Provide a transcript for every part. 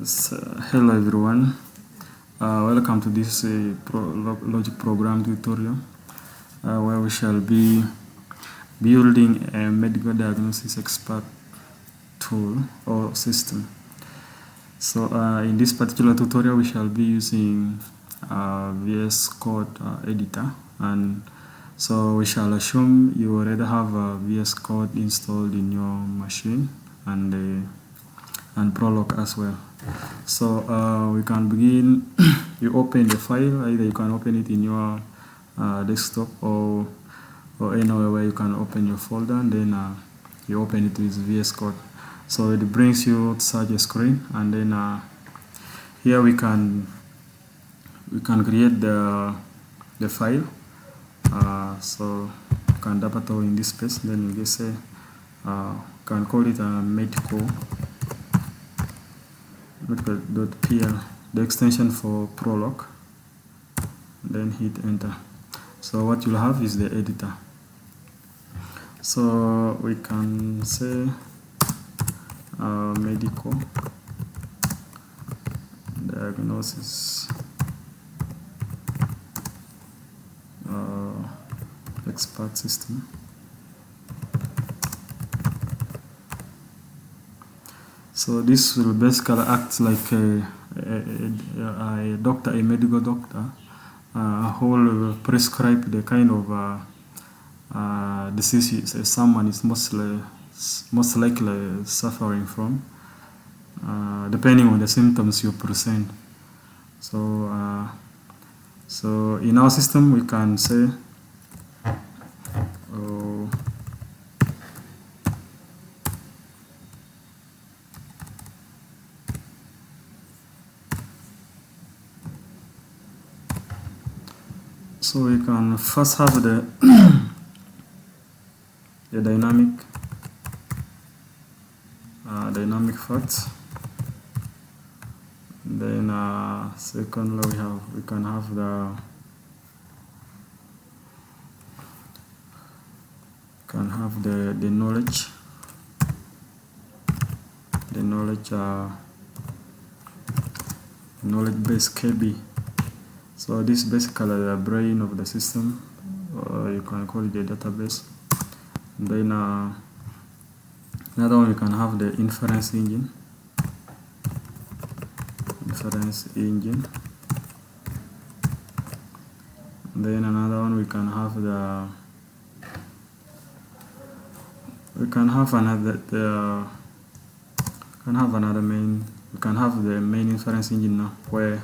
Hello everyone, welcome to this logic program tutorial where we shall be building a medical diagnosis expert tool or system. So in this particular tutorial we shall be using VS Code editor, and so we shall assume you already have VS Code installed in your machine and ProLog as well. So we can begin. You open the file, either you can open it in your desktop or anywhere where you can open your folder, and then you open it with VS Code. So it brings you such a screen, and then here we can create the file. So you can double tap in this space, then you just say can call it a medical.pl, the extension for ProLog, then hit enter. So what you'll have is the editor. So we can say medical diagnosis expert system. So this will basically act like a doctor, a medical doctor, who will prescribe the kind of disease someone is most likely suffering from, depending on the symptoms you present. So so in our system we can say so we can first have the the dynamic facts. Then secondly we can have the knowledge, knowledge base KB. So this is basically the brain of the system, you can call it the database. Then another one, we can have the inference engine. Then another one, we can have the main inference engine now, where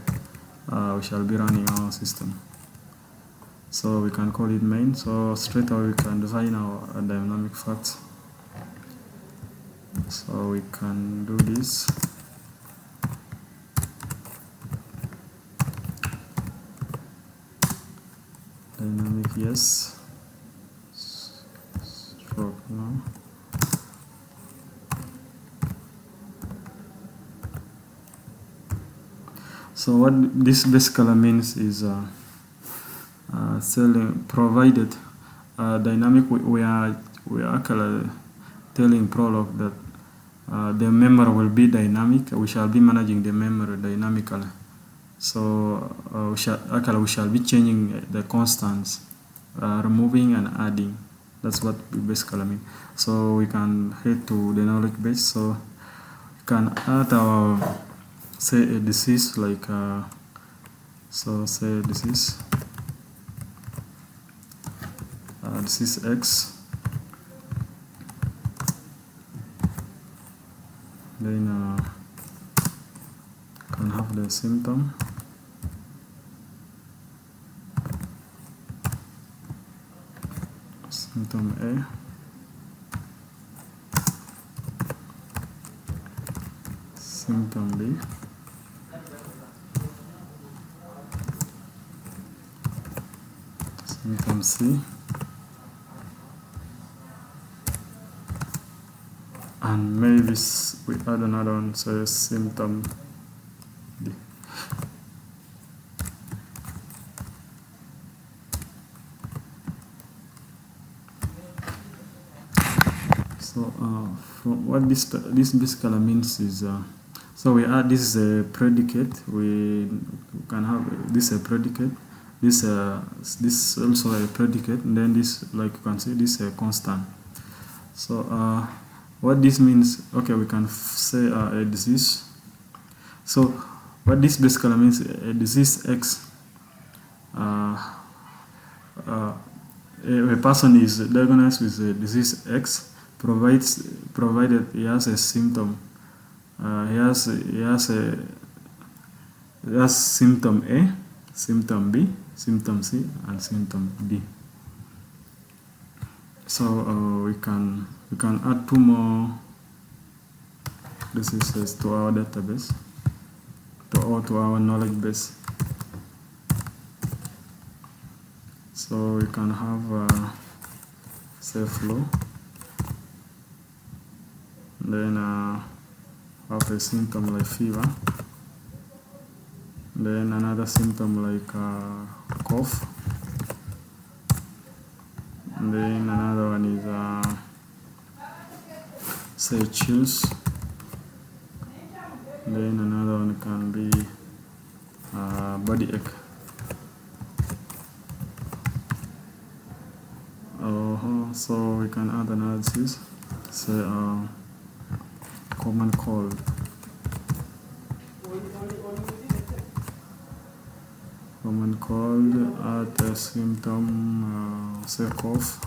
we shall be running our system. So we can call it main. So straight away we can define our dynamic facts. So we can do this. Dynamic yes. Stroke no. So what this basically means is provided dynamic, we are actually telling ProLog that the memory will be dynamic. We shall be managing the memory dynamically. So we shall be changing the constants, removing and adding. That's what we basically mean. So we can head to the knowledge base. So we can add our, say, a disease, like so say disease X. Then can have the symptom. Symptom A. Symptom B. Symptom C. And maybe we add another one, so symptom D. So what this basically means is So we add, this is a predicate. We can have this a predicate. This also a predicate, and then this, like you can see, this is a constant. So what this means, okay, we can say a disease. So what this basically means, a disease X, a person is diagnosed with a disease X provided he has a symptom. He has symptom A, symptom B, symptom C, and symptom D. So we can add 2 more diseases to our database, to our knowledge base. So we can have say flow, then have a symptom like fever, then another symptom like cough, and then another one is say chills, then another one can be body ache. So we can add another disease, say common cold. Common cold, add a symptom, say cough,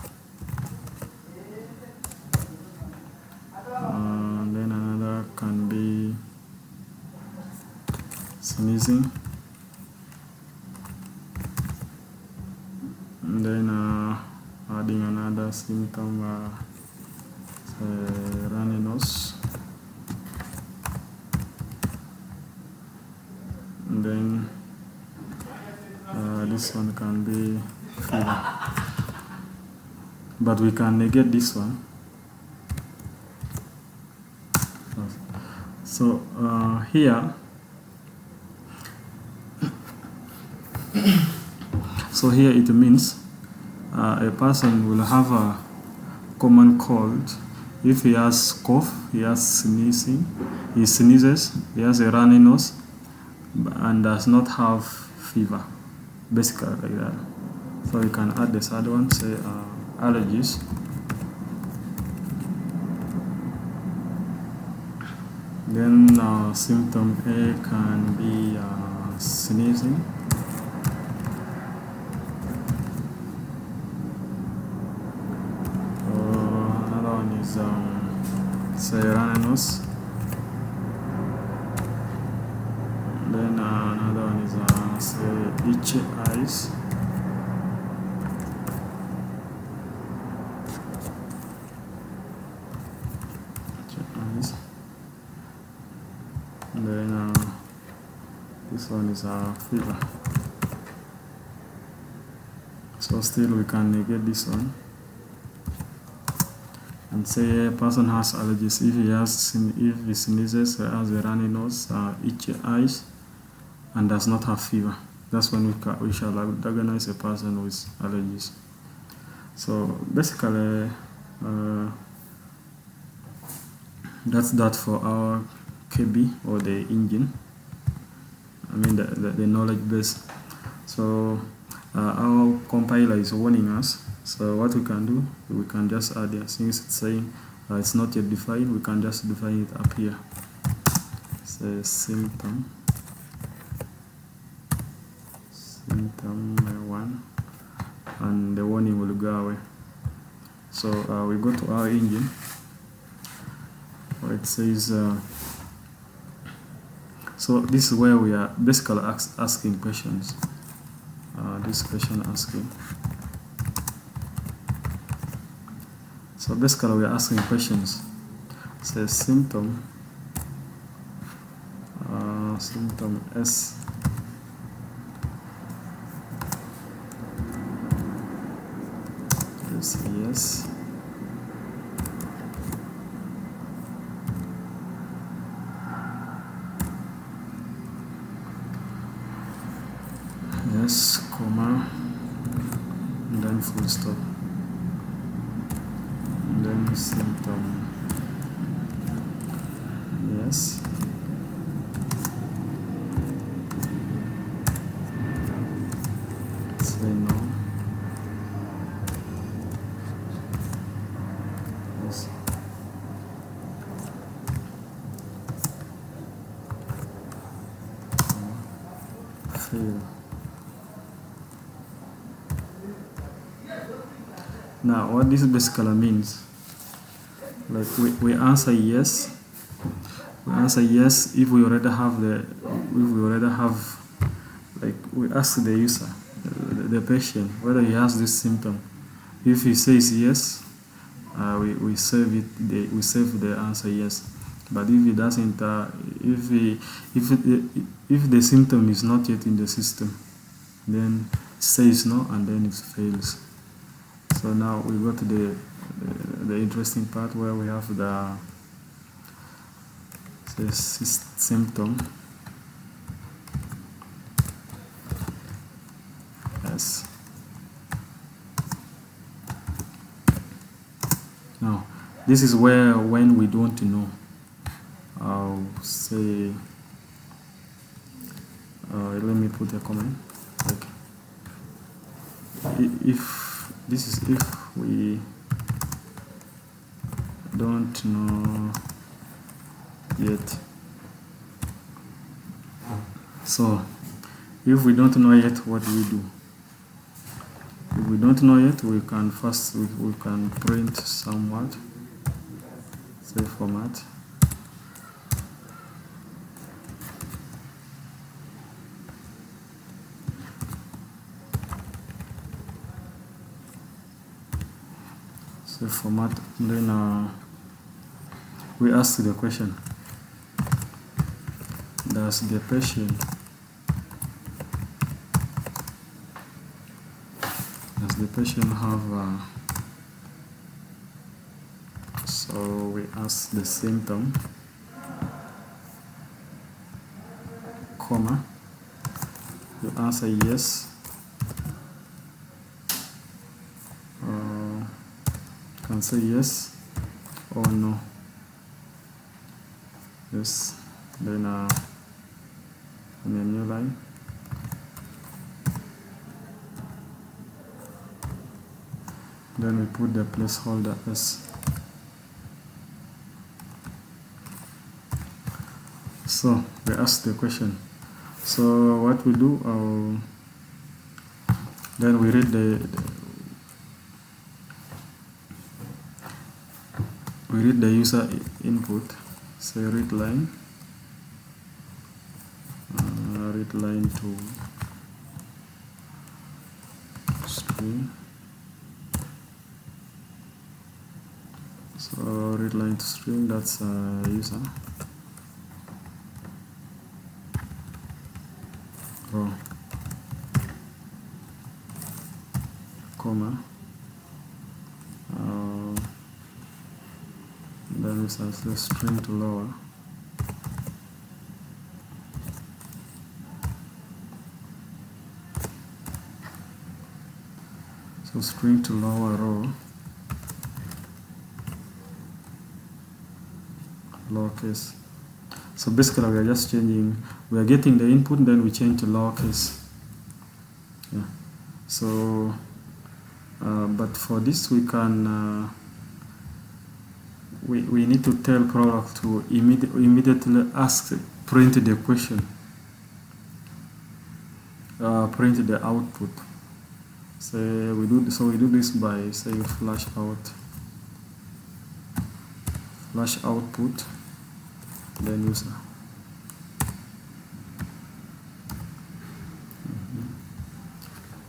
then another can be sneezing, and then adding another symptom, say runny nose, and then this one can be fever, but we can negate this one. So here, it means a person will have a common cold if he has cough, he has sneezing, he sneezes, he has a runny nose, and does not have fever, basically like that. So you can add this other one, say allergies. Then symptom A can be sneezing. Another one is say runny nose. Then another one is say itchy eyes. And then this one is fever. So still we can negate this one and say a person has allergies if he sneezes, has a runny nose, itchy eyes, and does not have fever. That's when we shall diagnose a person with allergies. So basically that's that for our KB, or the engine, I mean the knowledge base. So our compiler is warning us. So what we can do, we can just add here, since it's saying it's not yet defined, we can just define it up here. Say symptom 1, and the warning will go away. So we go to our engine where it says so this is where we are basically asking questions. This question asking. So basically we are asking questions. Say symptom S yes. Yes, comma, and then full stop, and then symptom yes, fail. Now what this basically means, like we answer yes. We answer yes if we already have like we ask the user, the patient, whether he has this symptom. If he says yes, we save it. We save the answer yes. But if he doesn't, if the symptom is not yet in the system, then it says no and then it fails. So now we go to the interesting part where we have the symptom. Yes. Now this is where when we don't know, I'll say let me put a comment, like if this is if we don't know yet. So if we don't know yet, what do we do? If we don't know yet, we can first we can print somewhat, say format. Say format, then we ask the question: does the patient have so we ask the symptom, comma, you answer yes, can say yes or no. Yes, then in a new line, then we put the placeholder S. So we ask the question. So what we do, then we read the user input. Say read line to string. So read line to string, that's user. Row, comma, then we set the string to lower. So string to lower row, lowercase. So basically we are just changing, we are getting the input, then we change to lowercase. Yeah. So but for this we can we need to tell ProLog to immediately print the question, print the output. So we do this by saying flash output, then user.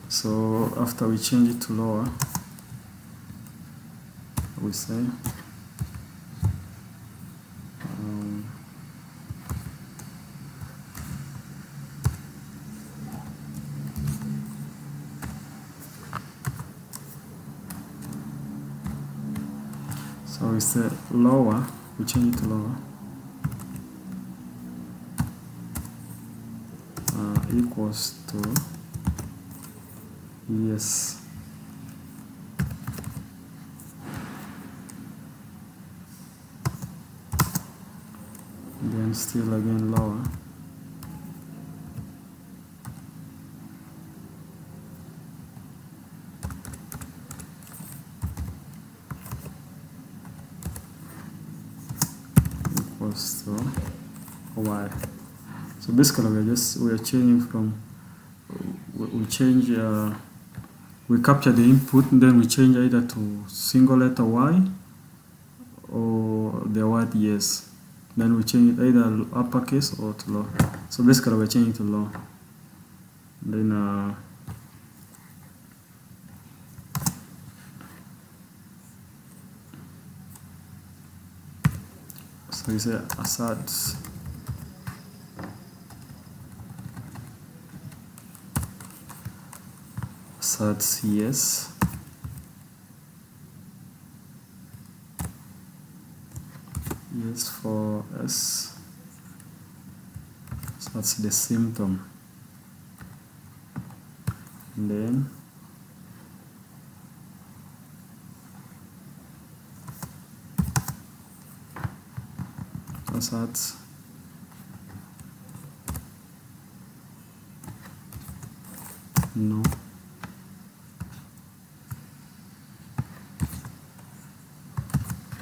So after we change it to lower, we say we say lower, we change it to lower, equals to yes. Then still again lower. Equals to y. So basically we are changing from we change, we capture the input, and then we change either to single letter Y or the word yes. Then we change it either uppercase or to low. So basically we're changing to low. Then so you say asserts yes. Yes for S. So that's the symptom. And then asserts no.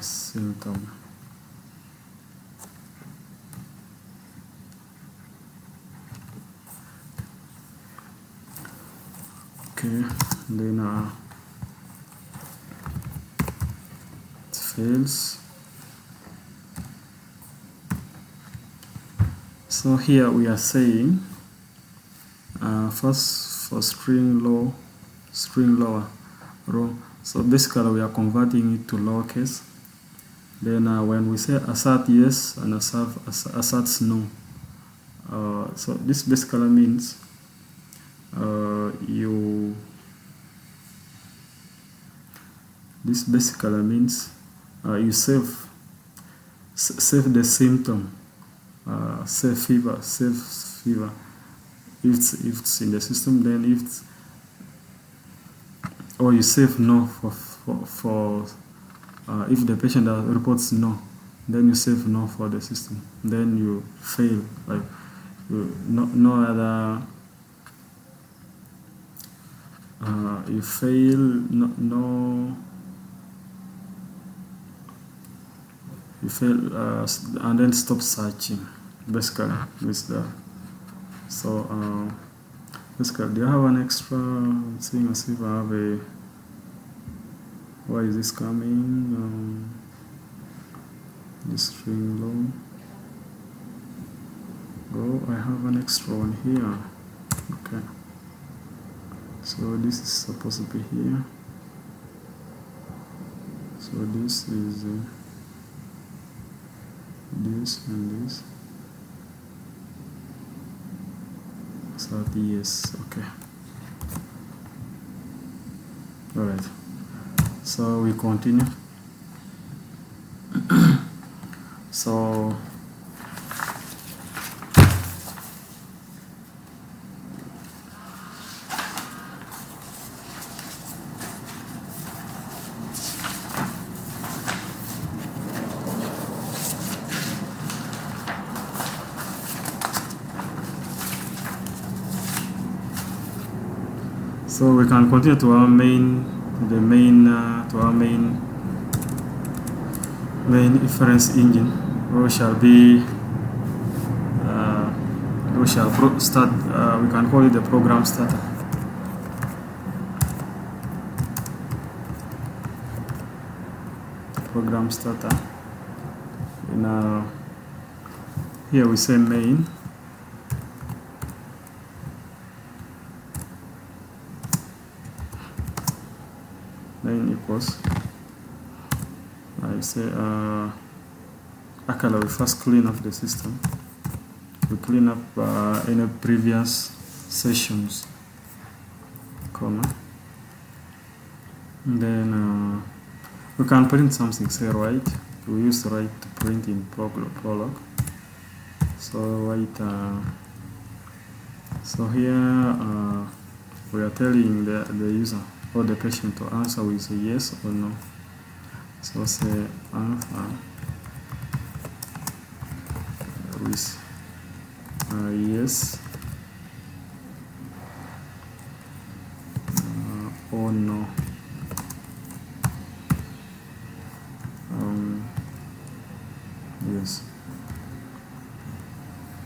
Symptom. Okay, then it fails. So here we are saying first for string lower row. So basically we are converting it to lowercase. Then when we say assert yes and asserts no, so this basically means you save the symptom, save fever if it's in the system. Then or you save no for if the patient reports no, then you save no for the system. Then you fail, like no other. You fail, you fail, and then stop searching. Basically, with that. So basically, do you have an extra thing? Let's see if I have a. Why is this coming? This string low. Oh, I have an extra one here. Okay. So this is supposed to be here. So this is this and this. So yes, okay. All right. So we continue. So we can continue to our main inference engine, we shall start. We can call it the program starter. Program starter. And here we say main. Main equals. I say we first clean up the system. We clean up any previous sessions, comma. And then we can print something. Say write. We use write to print in ProLog. So write. So here we are telling the user or the patient to answer with a yes or no. So say answer with yes or no. Yes.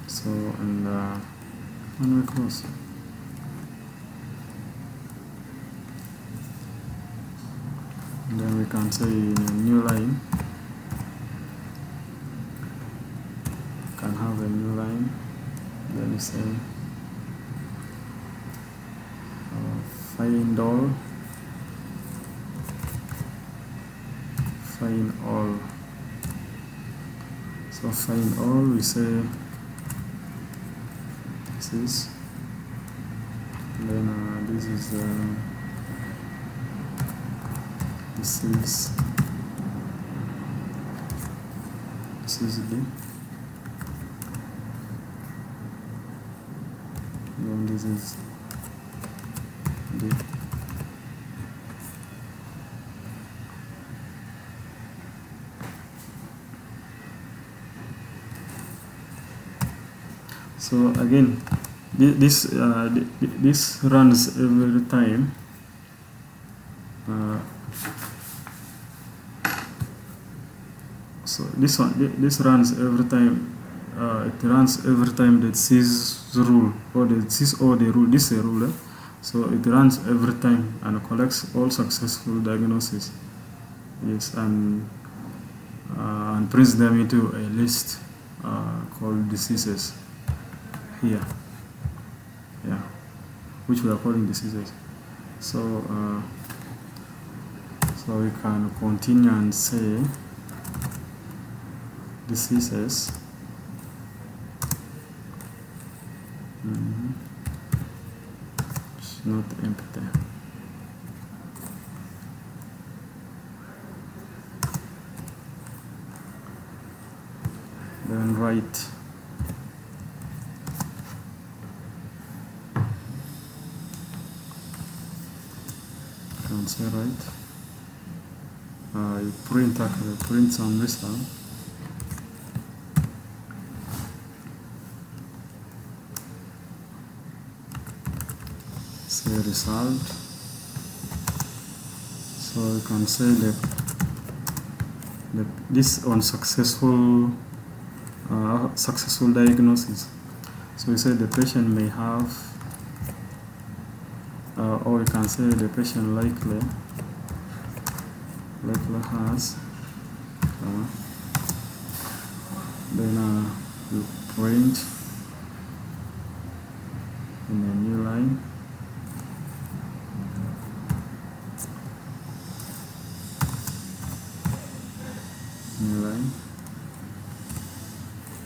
So and we close. Then we can say in a new line, can have a new line. Then we say find all, so find all, we say this is, then this is the D, then this is D. So again, this runs every time. So this runs every time. It runs every time that sees the rule or the rule. This is a rule, so it runs every time and collects all successful diagnoses. Yes, and prints them into a list called diseases here. Yeah, which we are calling diseases. So so we can continue and say diseases. It's not empty. Then write can say right. You print some result. Say result. So you can say that this unsuccessful successful diagnosis. So we say the patient may have, or you can say the patient likely has. Then you print in a new line.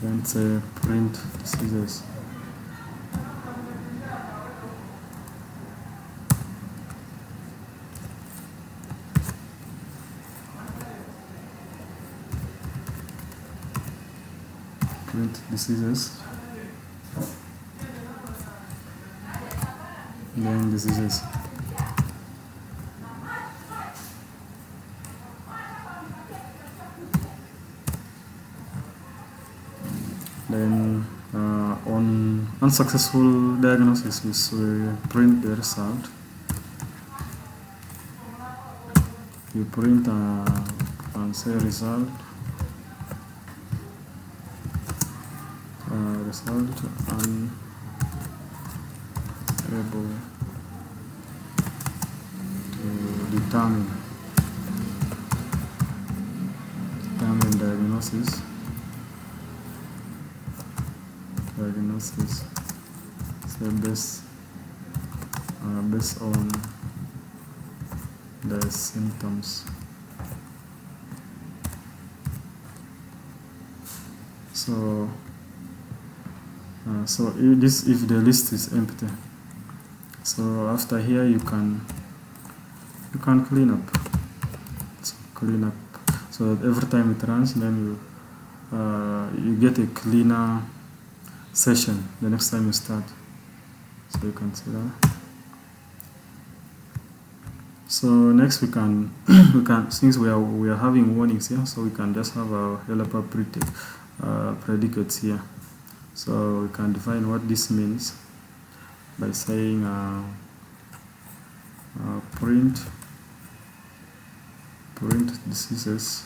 Then say print diseases. Print diseases. Then diseases. Then on unsuccessful diagnosis, we print the result. You print and say result. Result unable to determine diagnosis. So based on the symptoms. So if the list is empty, so after here you can clean up. So that every time it runs, then you get a cleaner session the next time you start. So you can see that. So next we can since we are having warnings here, so we can just have our helper predicates here. So we can define what this means by saying print diseases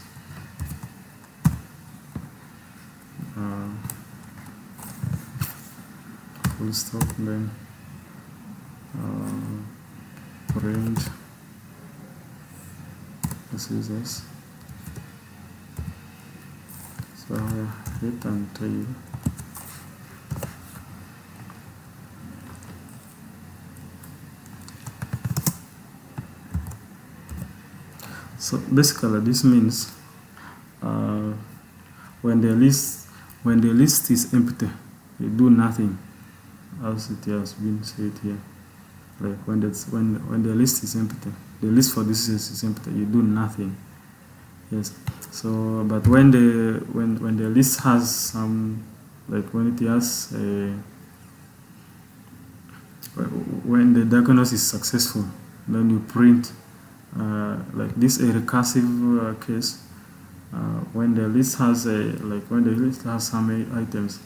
full stop, then print diseases. So hit and tail. So basically this means when the list is empty, you do nothing, as it has been said here. Like when the list is empty, the list for this is empty, you do nothing. Yes. So but when the list has some, like when it has a, when the diagnosis is successful, then you print like this a recursive case. When the list has when the list has some items,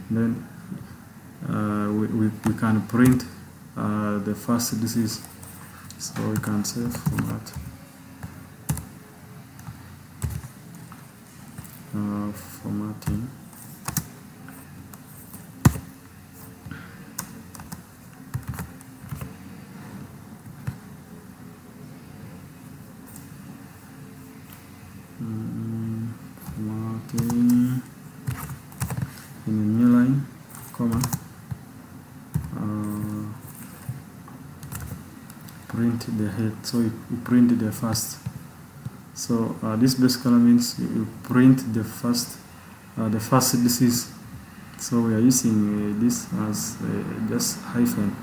then we can print the first disease. So we can say format formatting. Formatting in a new line, comma, print the head. So you print the first. So this basically means you print the first disease. So we are using this as just hyphen.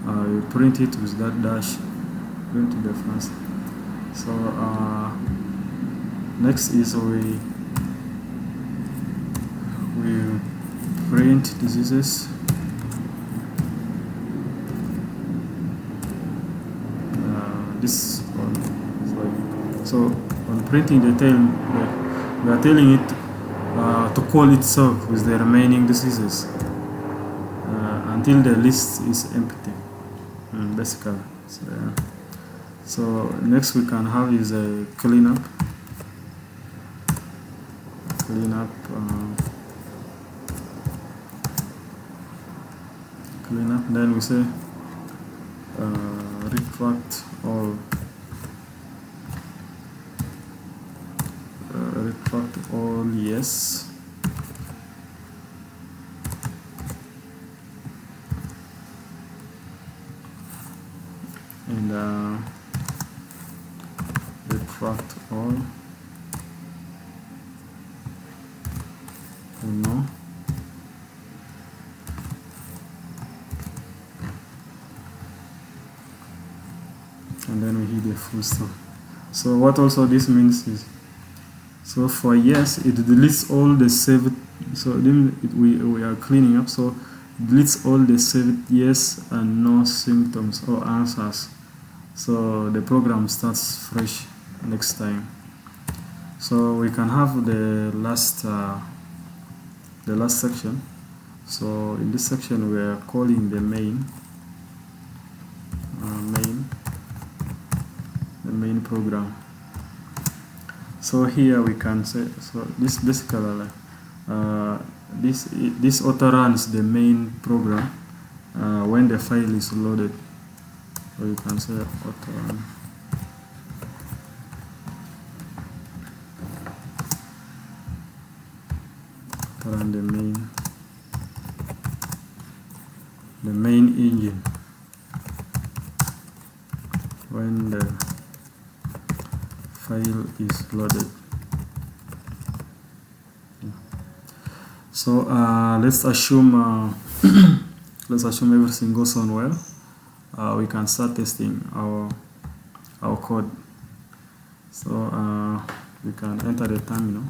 You print it with that dash. Print the first. So next is we print diseases. This one is like, so on printing the tail, we are telling it to call itself with the remaining diseases until the list is empty, basically. So, yeah. So next we can have is a cleanup. Cleanup. Then we say retract all. Retract all, yes. And retract all. No. And then we hit the full stop. So what also this means is, so for yes, it deletes all the saved. So then we are cleaning up. So it deletes all the saved yes and no symptoms or answers. So the program starts fresh next time. So we can have the last section. So in this section we are calling the main program. So here we can say, so this basically this auto runs the main program when the file is loaded. So you can say auto run. Auto run the main engine when the file is loaded. So let's assume everything goes on well. We can start testing our code. So we can enter the terminal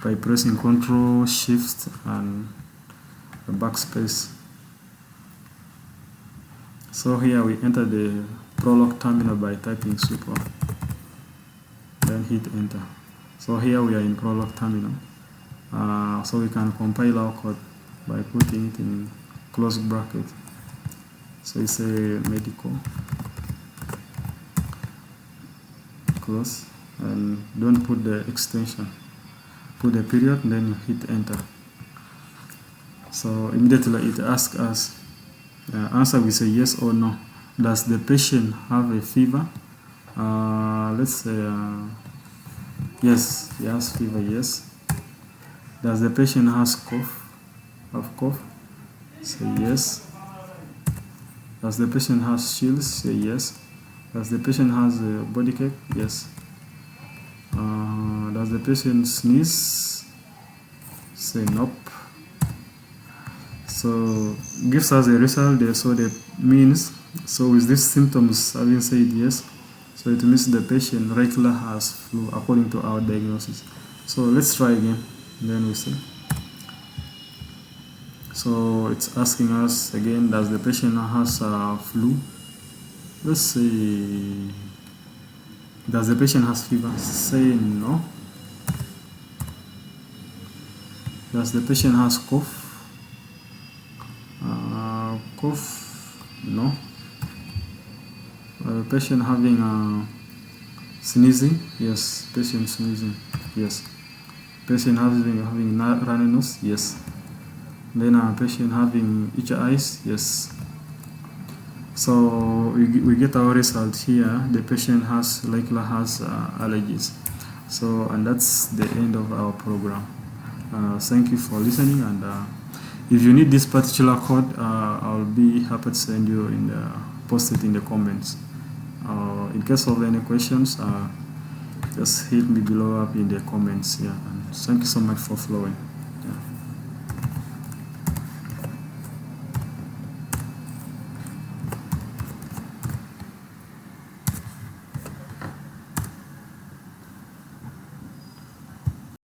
by pressing Ctrl Shift and the backspace. So here we enter the ProLog terminal by typing super, then hit enter. So here we are in ProLog terminal. So we can compile our code by putting it in close bracket. So it's a medical close, and don't put the extension, put the period, then you hit enter. So immediately it asks us, answer we say yes or no. Does the patient have a fever? let's say yes, he has fever. Yes. Does the patient has cough? Have cough? Say yes. Does the patient has chills? Say yes. Does the patient has a body ache? Yes. Does the patient sneeze? Say nope. So gives us a result there. So that means, so with these symptoms having said yes, so it means the patient regular has flu according to our diagnosis. So let's try again. Then we see. So it's asking us again, does the patient has flu? Let's see. Does the patient has fever? Say no. Does the patient has cough? Cough? No. Patient having sneezing? Yes. Patient sneezing? Yes. Patient having runny nose? Yes. Then patient having itchy eyes? Yes. So we get our result here. The patient has likely has allergies. So, and that's the end of our program. Thank you for listening, and if you need this particular code, I'll be happy to send you post it in the comments. In case of any questions, just hit me below up in the comments. Yeah, and thank you so much for following.